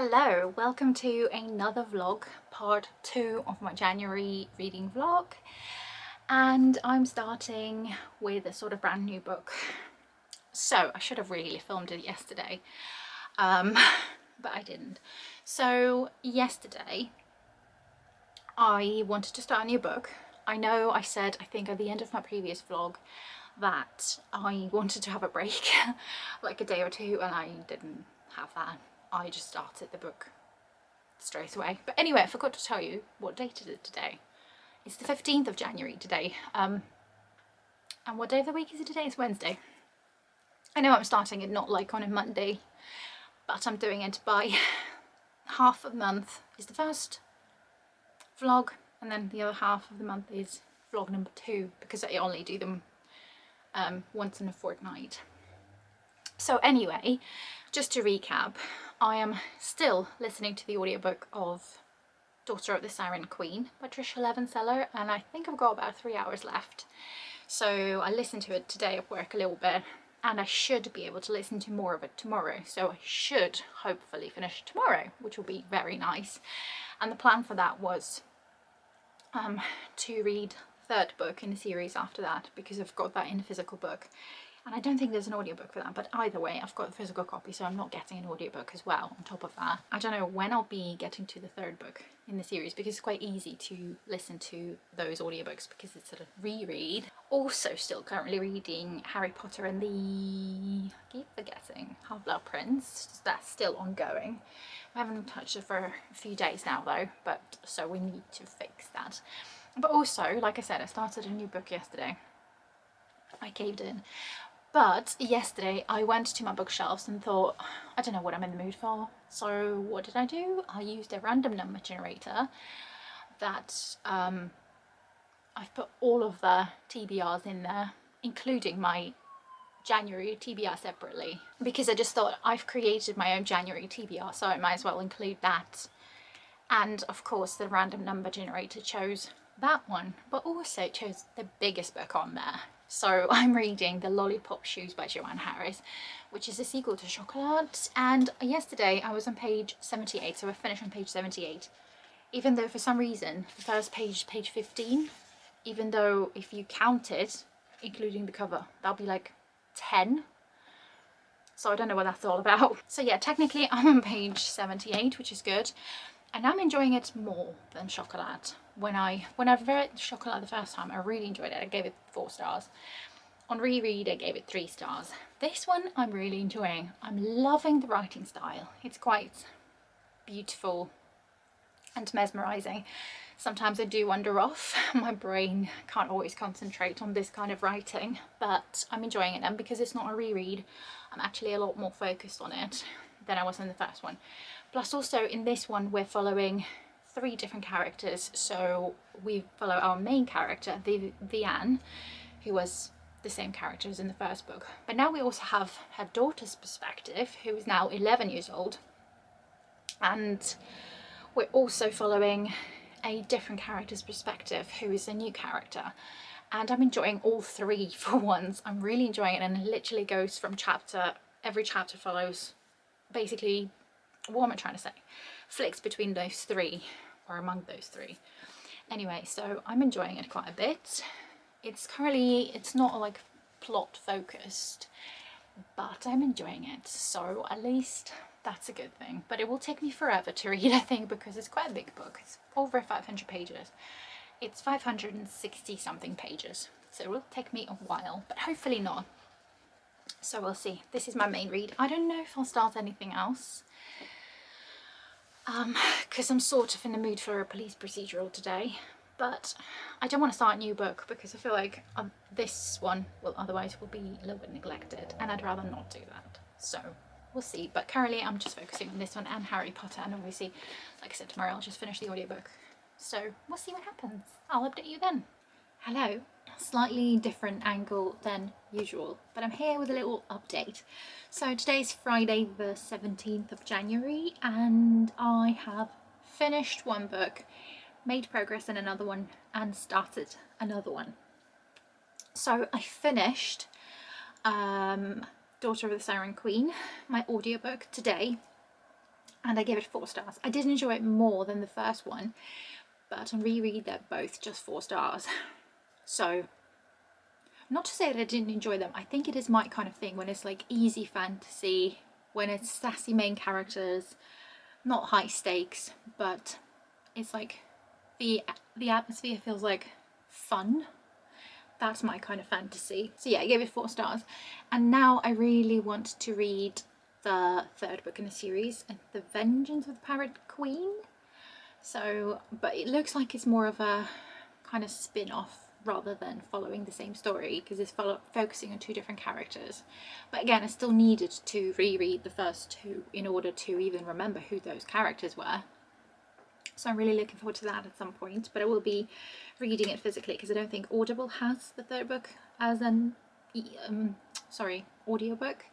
Hello, welcome to another vlog, part 2 of my January reading vlog, and I'm starting with a sort of brand new book. So I should have really filmed it yesterday, but I didn't. So yesterday I wanted to start a new book. I know I said, I think at the end of my previous vlog, that I wanted to have a break, like a day or two, and I didn't have that. I just started the book straight away. But anyway, I forgot to tell you what date it is today. It's the 15th of January today. And what day of the week is it today? It's Wednesday. I know I'm starting it not like on a Monday, but I'm doing it by half of the month is the first vlog, and then the other half of the month is vlog number 2, because I only do them once in a fortnight. So anyway, just to recap, I am still listening to the audiobook of Daughter of the Siren Queen by Tricia Levenseller, and I think I've got about 3 hours left. So I listened to it today at work a little bit, and I should be able to listen to more of it tomorrow. So I should hopefully finish tomorrow, which will be very nice. And the plan for that was to read the third book in the series after that, because I've got that in a physical book. And I don't think there's an audiobook for that, but either way, I've got the physical copy, so I'm not getting an audiobook as well on top of that. I don't know when I'll be getting to the third book in the series, because it's quite easy to listen to those audiobooks because it's sort of reread. Also still currently reading Harry Potter and the, I keep forgetting, Half-Blood Prince. That's still ongoing. I haven't touched it for a few days now though, but so we need to fix that. But also, like I said, I started a new book yesterday. I caved in. But yesterday I went to my bookshelves and thought, I don't know what I'm in the mood for. So what did I do? I used a random number generator that I've put all of the TBRs in there, including my January TBR separately, because I just thought I've created my own January TBR, so I might as well include that. And of course the random number generator chose that one, but also chose the biggest book on there. So I'm reading The Lollipop Shoes by Joanne Harris, which is a sequel to Chocolat. And yesterday I was on page 78, so I finished on page 78. Even though for some reason the first page, page 15, even though if you count it, including the cover, that'll be like 10. So I don't know what that's all about. So yeah, technically I'm on page 78, which is good. And I'm enjoying it more than Chocolat. When I read Chocolat the first time, I really enjoyed it. I gave it 4 stars. On reread, I gave it 3 stars. This one I'm really enjoying. I'm loving the writing style. It's quite beautiful and mesmerising. Sometimes I do wander off. My brain can't always concentrate on this kind of writing, but I'm enjoying it. And because it's not a reread, I'm actually a lot more focused on it than I was in the first one. Plus also in this one we're following 3 different characters. So we follow our main character, Vianne, who was the same character as in the first book. But now we also have her daughter's perspective, who is now 11 years old. And we're also following a different character's perspective, who is a new character. And I'm enjoying all 3 for once. I'm really enjoying it, and it literally goes from every chapter follows basically, what am I trying to say? Flicks between those 3, or among those 3. Anyway, so I'm enjoying it quite a bit. It's not like plot focused, but I'm enjoying it. So at least that's a good thing. But it will take me forever to read, I think, because it's quite a big book. It's over 500 pages. It's 560 something pages. So it will take me a while, but hopefully not. So we'll see. This is my main read. I don't know if I'll start anything else, because I'm sort of in the mood for a police procedural today, but I don't want to start a new book because I feel like this one will otherwise be a little bit neglected, and I'd rather not do that. So we'll see. But currently I'm just focusing on this one and Harry Potter, and obviously, like I said, tomorrow I'll just finish the audiobook. So we'll see what happens. I'll update you then. Hello. Slightly different angle than usual, but I'm here with a little update. So today's Friday the 17th of January, and I have finished one book, made progress in another one, and started another one. So I finished Daughter of the Siren Queen, my audiobook, today, and I gave it 4 stars. I did enjoy it more than the first one, but on reread they're both just 4 stars. So not to say that I didn't enjoy them, I think it is my kind of thing when it's like easy fantasy, when it's sassy main characters, not high stakes, but it's like the atmosphere feels like fun. That's my kind of fantasy. So yeah, I gave it 4 stars. And now I really want to read the 3rd book in the series, The Vengeance of the Pirate Queen. So, but it looks like it's more of a kind of spin-off rather than following the same story, because it's focusing on 2 different characters. But again, I still needed to reread the first 2 in order to even remember who those characters were. So I'm really looking forward to that at some point, but I will be reading it physically because I don't think Audible has the 3rd book as an audiobook.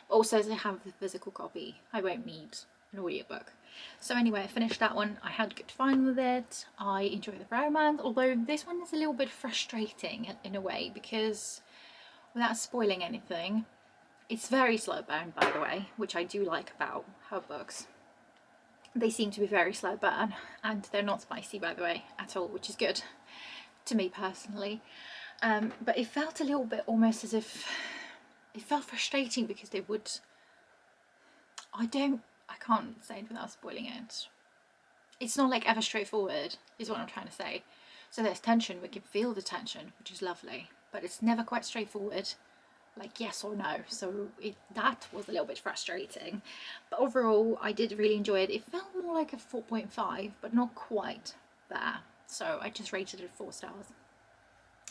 But also as I have the physical copy, I won't need an audiobook. So anyway, I finished that one. I had good fun with it. I enjoy the romance, although this one is a little bit frustrating in a way, because without spoiling anything, it's very slow burn, by the way, which I do like about her books. They seem to be very slow burn, and they're not spicy, by the way, at all, which is good to me personally. But it felt a little bit almost as if it felt frustrating because they would, I can't say it without spoiling it. It's not like ever straightforward, is what I'm trying to say. So there's tension, we can feel the tension, which is lovely, but it's never quite straightforward, like yes or no. So that was a little bit frustrating, but overall I did really enjoy it. It felt more like a 4.5, but not quite there, so I just rated it 4 stars.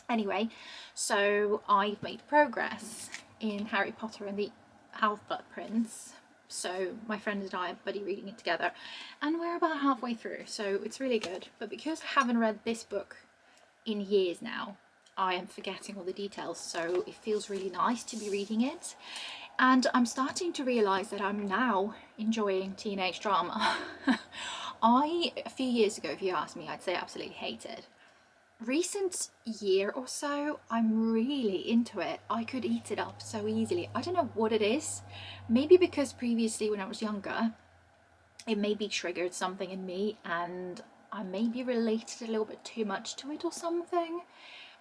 Anyway, so I've made progress in Harry Potter and the Half-Blood Prince. So my friend and I are buddy reading it together, and we're about halfway through, so it's really good. But because I haven't read this book in years now, I am forgetting all the details, so it feels really nice to be reading it. And I'm starting to realise that I'm now enjoying teenage drama. A few years ago, if you asked me, I'd say absolutely hated. Recent year or so, I'm really into it. I could eat it up so easily. I don't know what it is. Maybe because previously when I was younger, it maybe triggered something in me and I maybe related a little bit too much to it or something.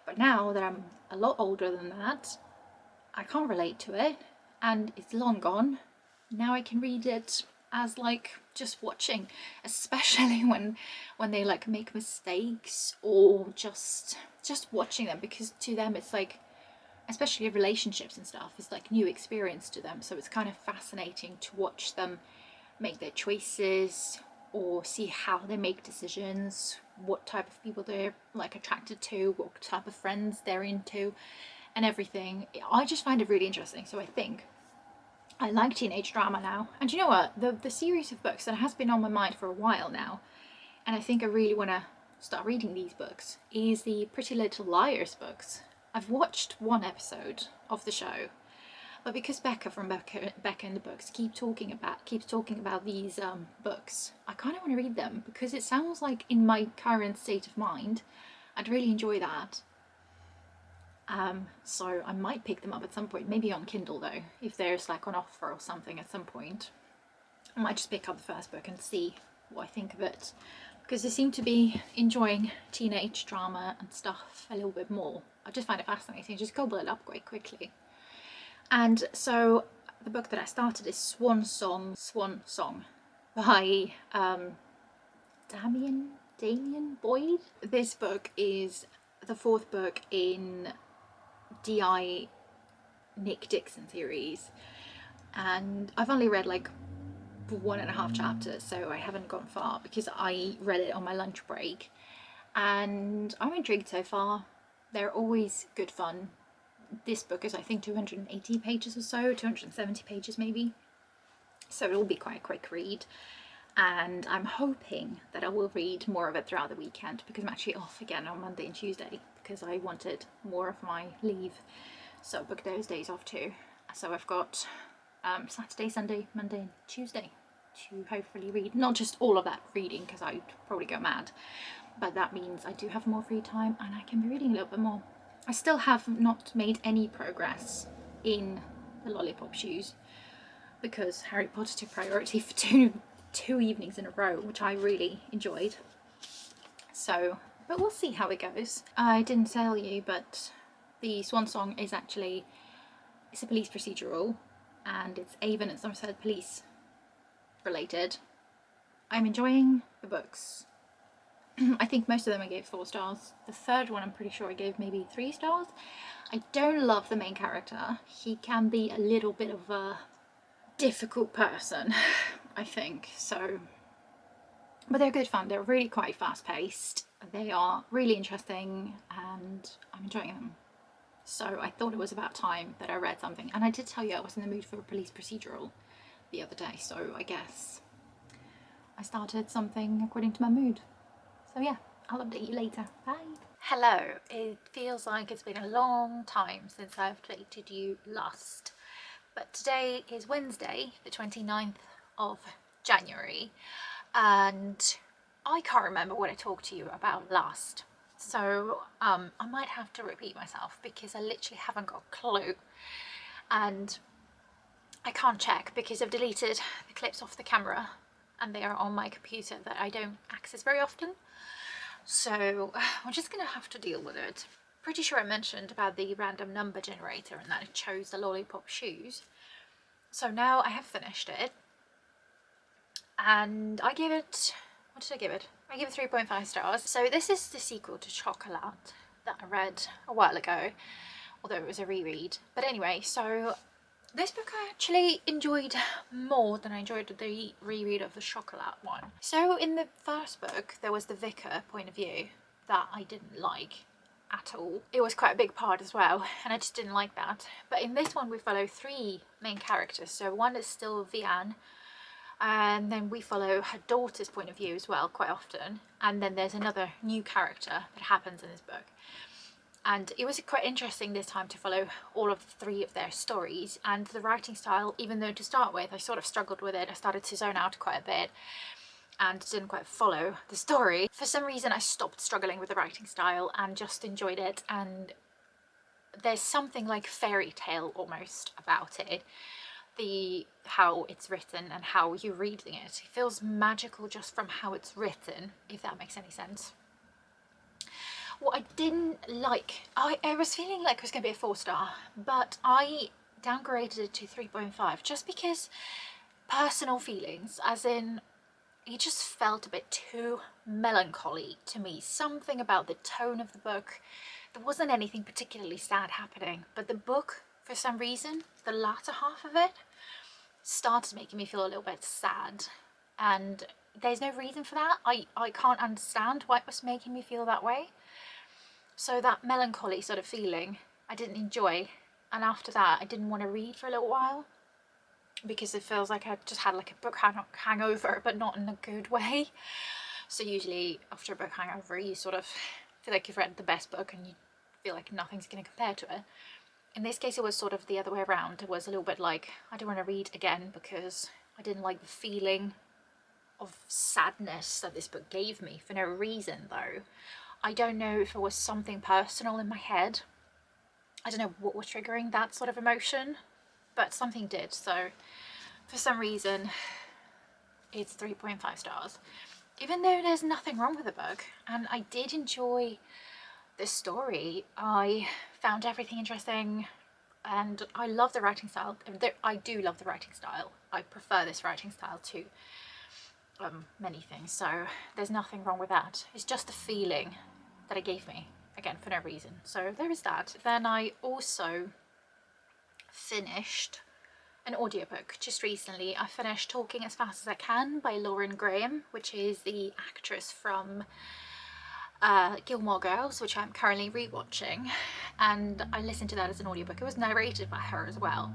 But now that I'm a lot older than that, I can't relate to it and it's long gone. Now I can read it as like just watching, especially when they like make mistakes, or just watching them, because to them it's like, especially relationships and stuff, it's like new experience to them. So it's kind of fascinating to watch them make their choices or see how they make decisions, what type of people they're like attracted to, what type of friends they're into and everything. I just find it really interesting. So I think I like teenage drama now. And you know what, the series of books that has been on my mind for a while now, and I think I really want to start reading these books, is the Pretty Little Liars books. I've watched 1 episode of the show, but because Becca from Becca in the Books keeps talking about these books, I kind of want to read them because it sounds like, in my current state of mind, I'd really enjoy that. So I might pick them up at some point, maybe on Kindle though, if there's like an offer or something at some point. I might just pick up the first book and see what I think of it, because I seem to be enjoying teenage drama and stuff a little bit more. I just find it fascinating, just gobble it up quite quickly. And so the book that I started is Swan Song by Damien Boyd. This book is the 4th book in D.I. Nick Dixon series, and I've only read like 1.5 chapters, so I haven't gone far because I read it on my lunch break, and I'm intrigued so far. They're always good fun. This book is I think 280 pages or so, 270 pages maybe, so it'll be quite a quick read, and I'm hoping that I will read more of it throughout the weekend because I'm actually off again on Monday and Tuesday because I wanted more of my leave, so I booked those days off too. So I've got Saturday, Sunday, Monday and Tuesday to hopefully read. Not just all of that reading because I'd probably go mad, but that means I do have more free time and I can be reading a little bit more. I still have not made any progress in the Lollipop Shoes because Harry Potter took priority for 2 evenings in a row, which I really enjoyed. So, but we'll see how it goes. I didn't tell you, but the Swan Song is actually, it's a police procedural, and it's Avon and Somerset Police related. I'm enjoying the books. I think most of them I gave 4 stars. The third one I'm pretty sure I gave maybe 3 stars. I don't love the main character. He can be a little bit of a difficult person, I think, so. But they're good fun. They're really quite fast paced. They are really interesting and I'm enjoying them. So I thought it was about time that I read something. And I did tell you I was in the mood for a police procedural the other day, so I guess I started something according to my mood. So yeah, I'll update you later. Bye. Hello, it feels like it's been a long time since I've updated you last. But today is Wednesday, the 29th of January, and I can't remember what I talked to you about last. So I might have to repeat myself because I literally haven't got a clue. And I can't check because I've deleted the clips off the camera and they are on my computer that I don't access very often. So I'm just gonna have to deal with it. Pretty sure I mentioned about the random number generator and that it chose the lollipop shoes. So now I have finished it and I give it, what did I give it? I give it 3.5 stars. So this is the sequel to Chocolat that I read a while ago, although it was a reread. But anyway, so this book I actually enjoyed more than I enjoyed the reread of the Chocolat one. So in the first book, there was the vicar point of view that I didn't like at all. It was quite a big part as well, and I just didn't like that. But in this one, we follow 3 main characters. So one is still Vianne, and then we follow her daughter's point of view as well quite often. And then there's another new character that happens in this book. And it was quite interesting this time to follow all of 3 of their stories, and the writing style, even though to start with I sort of struggled with it, I started to zone out quite a bit and didn't quite follow the story. For some reason I stopped struggling with the writing style and just enjoyed it, and there's something like fairy tale almost about it. How it's written and how you're reading it. It feels magical just from how it's written, if that makes any sense. What I didn't like, I was feeling like it was going to be a 4-star, but I downgraded it to 3.5 just because personal feelings, as in it just felt a bit too melancholy to me. Something about the tone of the book, there wasn't anything particularly sad happening, but the book, for some reason, the latter half of it started making me feel a little bit sad, and there's no reason for that. I can't understand why it was making me feel that way. So that melancholy sort of feeling I didn't enjoy, and after that I didn't want to read for a little while because it feels like I just had like a book hangover, but not in a good way. So usually after a book hangover you sort of feel like you've read the best book and you feel like nothing's going to compare to it. In this case it was sort of the other way around. It was a little bit like I don't want to read again because I didn't like the feeling of sadness that this book gave me for no reason though. I don't know if it was something personal in my head. I don't know what was triggering that sort of emotion, but something did. So for some reason, it's 3.5 stars. Even though there's nothing wrong with the book, and I did enjoy the story. I found everything interesting, and I love the writing style. I do love the writing style. I prefer this writing style to many things, so there's nothing wrong with that. It's just the feeling that it gave me, again, for no reason. So there is that. Then I also finished an audiobook just recently. I finished Talking as Fast as I Can by Lauren Graham, which is the actress from Gilmore Girls, which I'm currently rewatching, and I listened to that as an audiobook. It was narrated by her as well.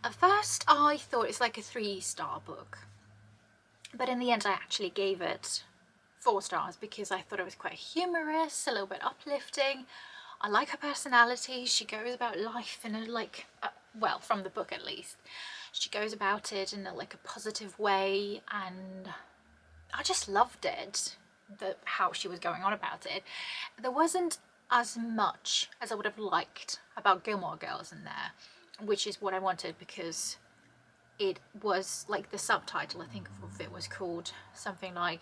At first I thought it's like a 3-star book, but in the end I actually gave it 4 stars because I thought it was quite humorous, a little bit uplifting. I like her personality. She goes about life in a well, from the book at least, she goes about it in a positive way, and I just loved it, how she was going on about it. There wasn't as much as I would have liked about Gilmore Girls in there, which is what I wanted because it was like the subtitle, I think of it was called something like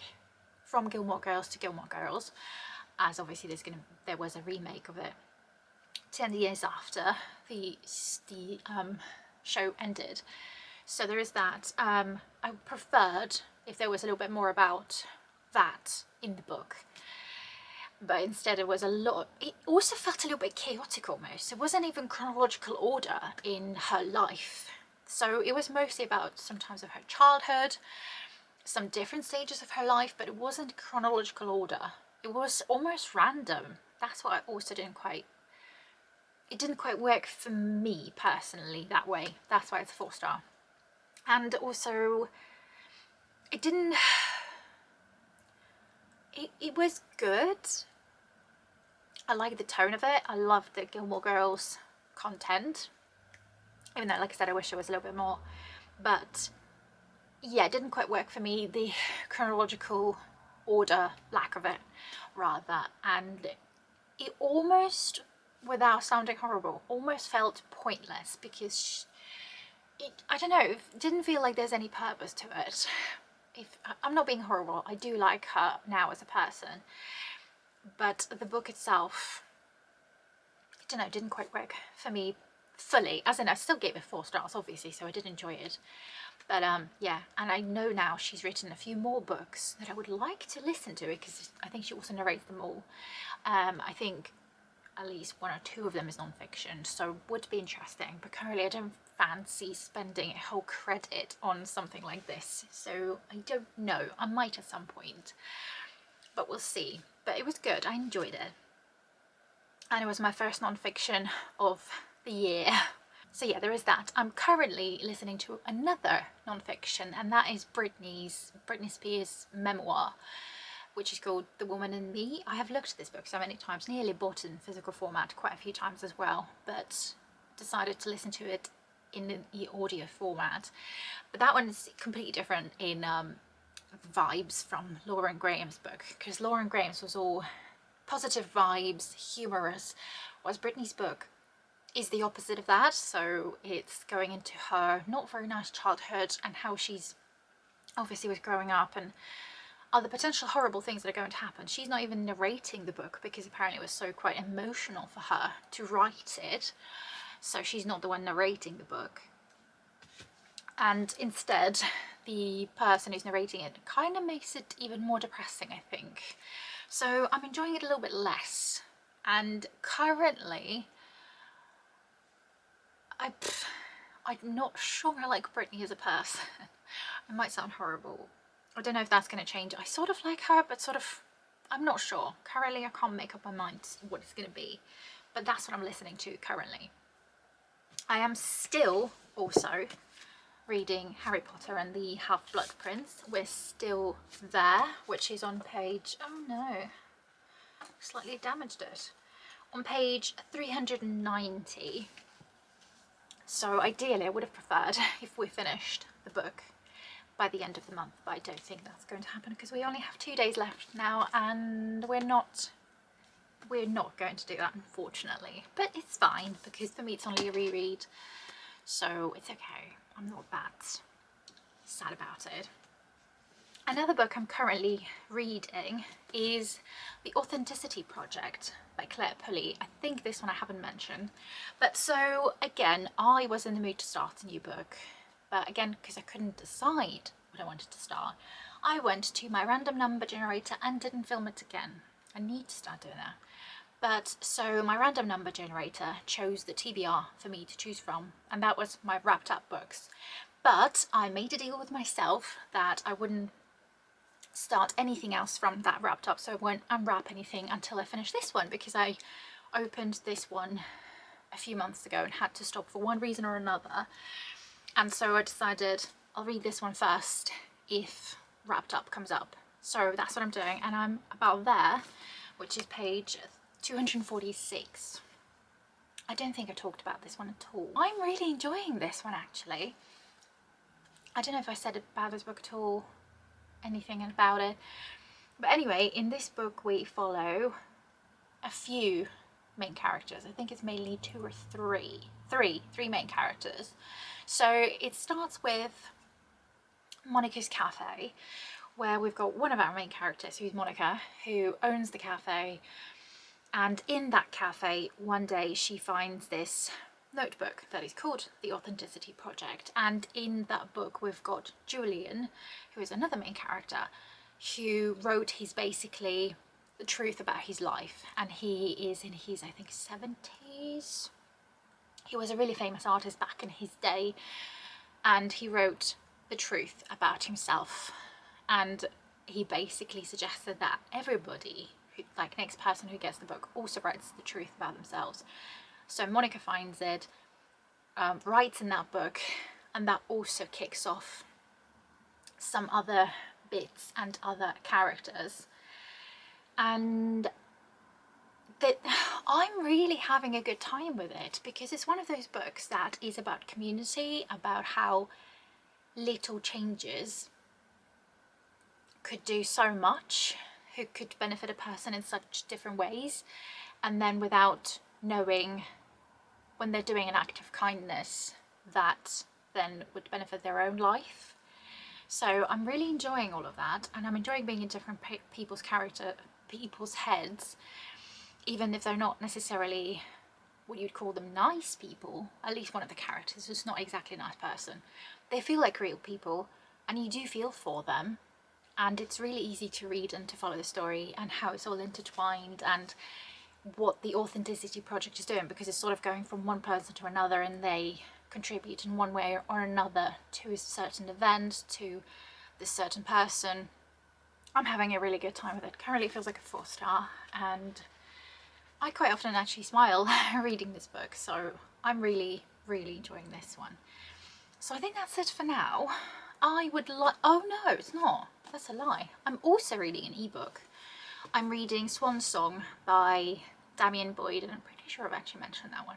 From Gilmore Girls to Gilmore Girls, as obviously there was a remake of it 10 years after the show ended. So there is that. I preferred if there was a little bit more about that in the book, but instead it was a lot. It also felt a little bit chaotic almost. It wasn't even chronological order in her life. So it was mostly about sometimes of her childhood, some different stages of her life, but it wasn't chronological order. It was almost random. That's what I also didn't quite, it didn't quite work for me personally that way. That's why it's a 4-star. And also it didn't, it was good. I like the tone of it. I love the Gilmore Girls content, even though, like I said, I wish there was a little bit more. But yeah, it didn't quite work for me, the chronological order, lack of it, rather. And it almost, without sounding horrible, almost felt pointless, because I don't know, it didn't feel like there's any purpose to it. If I'm not being horrible, I do like her now as a person, but the book itself, I don't know, didn't quite work for me fully. As in, I still gave it 4 stars, obviously, so I did enjoy it. But yeah, and I know now she's written a few more books that I would like to listen to, because I think she also narrates them all. I think at least 1 or 2 of them is non-fiction, so would be interesting. But currently I don't fancy spending a whole credit on something like this, so I don't know. I might at some point, but we'll see. But it was good. I enjoyed it, and it was my first non-fiction of the year. So yeah, there is that. I'm currently listening to another non-fiction, and that is Britney Spears' memoir, which is called The Woman in Me. I have looked at this book so many times, nearly bought it in physical format quite a few times as well, but decided to listen to it in the audio format. But that one is completely different in vibes from Lauren Graham's book, because Lauren Graham's was all positive vibes, humorous, whereas Britney's book is the opposite of that. So it's going into her not very nice childhood and how she's obviously was growing up and other potential horrible things that are going to happen. She's not even narrating the book, because apparently it was so quite emotional for her to write it. So she's not the one narrating the book. And instead, the person who's narrating it kind of makes it even more depressing, I think. So I'm enjoying it a little bit less. And currently, I'm not sure I like Britney as a person. It might sound horrible. I don't know if that's going to change. I sort of like her, but sort of, I'm not sure. Currently, I can't make up my mind what it's going to be. But that's what I'm listening to currently. I am still also reading Harry Potter and the Half-Blood Prince. We're still there, which is on page, oh no, slightly damaged it. On page 390. So ideally I would have preferred if we finished the book by the end of the month, but I don't think that's going to happen, because we only have 2 days left now, and we're not going to do that, unfortunately. But it's fine, because for me it's only a reread, so it's okay. I'm not that sad about it. Another book I'm currently reading is The Authenticity Project by Claire Pulley. I think this one I haven't mentioned. But so again, I was in the mood to start a new book, but again, because I couldn't decide what I wanted to start, I went to my random number generator and didn't film it again. I need to start doing that. But so my random number generator chose the TBR for me to choose from, and that was my wrapped up books. But I made a deal with myself that I wouldn't start anything else from that wrapped up, so I won't unwrap anything until I finish this one, because I opened this one a few months ago and had to stop for one reason or another, and so I decided I'll read this one first if wrapped up comes up. So that's what I'm doing, and I'm about there, which is page 246. I don't think I talked about this one at all. I'm really enjoying this one, actually. I don't know if I said about this book at all, anything about it, but anyway, in this book we follow a few main characters. I think it's mainly two or three main characters. So it starts with Monica's Cafe, where we've got one of our main characters, who's Monica, who owns the cafe. And in that cafe, one day she finds this notebook that is called The Authenticity Project. And in that book, we've got Julian, who is another main character, who wrote his basically the truth about his life. And he is in his, I think, 70s. He was a really famous artist back in his day. And he wrote the truth about himself. And he basically suggested that everybody, like next person who gets the book, also writes the truth about themselves. So Monica finds it, writes in that book, and that also kicks off some other bits and other characters. And that I'm really having a good time with it, because it's one of those books that is about community, about how little changes could do so much, who could benefit a person in such different ways, and then without knowing when they're doing an act of kindness that then would benefit their own life. So I'm really enjoying all of that, and I'm enjoying being in different people's heads, even if they're not necessarily what you'd call them nice people. At least one of the characters is not exactly a nice person. They feel like real people, and you do feel for them. And it's really easy to read and to follow the story and how it's all intertwined and what the Authenticity Project is doing, because it's sort of going from one person to another, and they contribute in one way or another to a certain event, to this certain person. I'm having a really good time with it. Currently it feels like a 4-star, and I quite often actually smile reading this book, so I'm really enjoying this one. So I think that's it for now. I would like, oh no, it's not. That's a lie. I'm also reading an ebook. I'm reading Swan Song by Damien Boyd, and I'm pretty sure I've actually mentioned that one,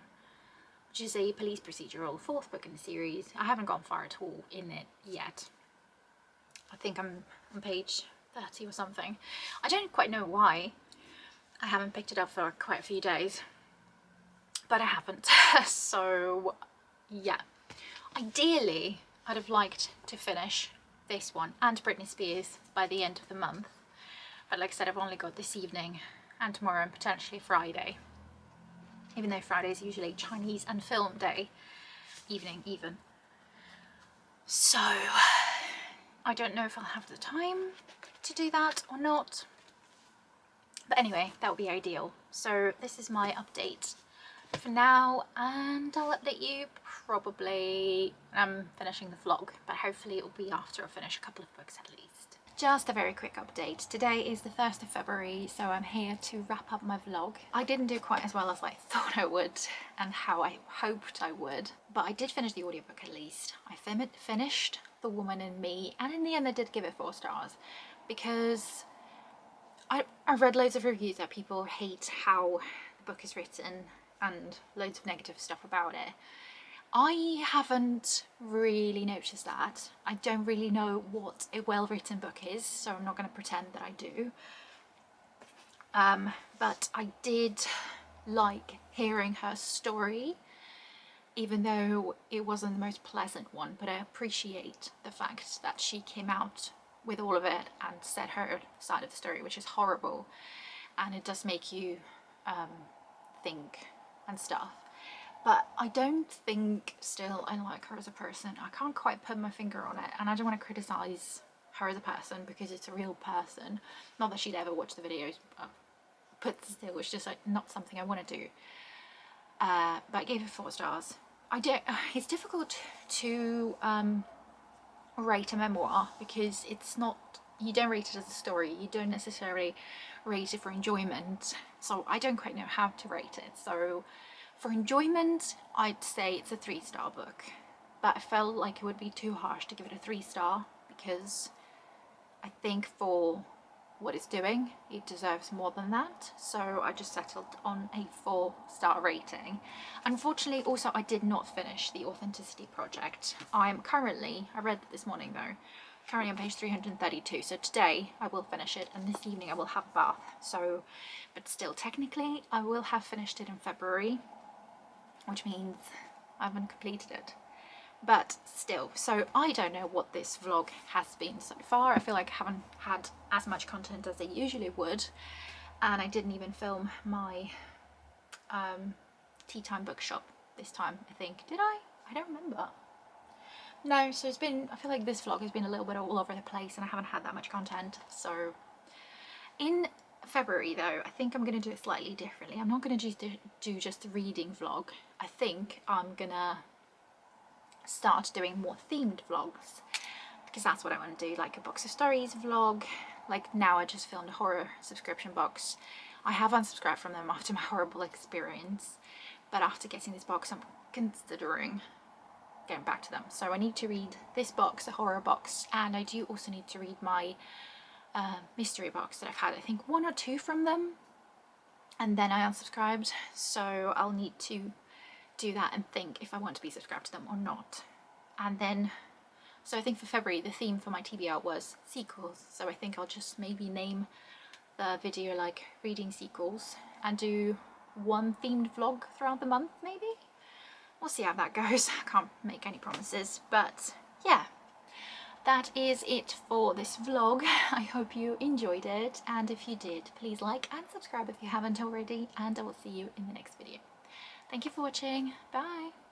which is a police procedural, 4th book in the series. I haven't gone far at all in it yet. I think I'm on page 30 or something. I don't quite know why I haven't picked it up for quite a few days, but I haven't. So yeah, ideally I'd have liked to finish this one and Britney Spears by the end of the month, but like I said, I've only got this evening and tomorrow and potentially Friday, even though Friday is usually Chinese and film day evening even. So I don't know if I'll have the time to do that or not, but anyway, that would be ideal. So this is my update for now, and I'll update you probably when I'm finishing the vlog, but hopefully it will be after I finish a couple of books at least. Just a very quick update. Today is the 1st of February, so I'm here to wrap up my vlog. I didn't do quite as well as I thought I would and how I hoped I would, but I did finish the audiobook at least. I finished The Woman in Me, and in the end I did give it 4 stars, because I've read loads of reviews that people hate how the book is written and loads of negative stuff about it. I haven't really noticed that. I don't really know what a well-written book is, so I'm not going to pretend that I do. But I did like hearing her story, even though it wasn't the most pleasant one, but I appreciate the fact that she came out with all of it and said her side of the story, which is horrible, and it does make you think and stuff. But I don't think still I like her as a person. I can't quite put my finger on it, and I don't want to criticize her as a person because it's a real person. Not that she'd ever watch the videos, but still it's just like not something I want to do. But I gave it 4 stars. It's difficult to rate a memoir because it's not, you don't rate it as a story, you don't necessarily rate it for enjoyment, so I don't quite know how to rate it. So for enjoyment I'd say it's a 3-star book, but I felt like it would be too harsh to give it a 3-star because I think for what it's doing it deserves more than that, so I just settled on a 4-star rating. Unfortunately also I did not finish the Authenticity Project. I'm currently, I read it this morning though, currently on page 332, so today I will finish it and this evening I will have a bath. So, but still technically I will have finished it in February, which means I haven't completed it. But still, so I don't know what this vlog has been so far. I feel like I haven't had as much content as I usually would, and I didn't even film my tea time bookshop this time, I think. Did I? I don't remember. No, so it's been, I feel like this vlog has been a little bit all over the place and I haven't had that much content. So in February though, I think I'm going to do it slightly differently. I'm not going to do just the reading vlog. I think I'm gonna start doing more themed vlogs, because that's what I want to do, like a Box of Stories vlog. Like now I just filmed a horror subscription box. I have unsubscribed from them after my horrible experience, but after getting this box I'm considering going back to them. So I need to read this box, a horror box, and I do also need to read my mystery box that I've had I think 1 or 2 from them, and then I unsubscribed, so I'll need to do that and think if I want to be subscribed to them or not. And then, so I think for February the theme for my TBR was sequels, so I think I'll just maybe name the video like reading sequels and do one themed vlog throughout the month maybe. We'll see how that goes. I can't make any promises, but yeah, that is it for this vlog. I hope you enjoyed it, and if you did, please like and subscribe if you haven't already, and I will see you in the next video. Thank you for watching. Bye.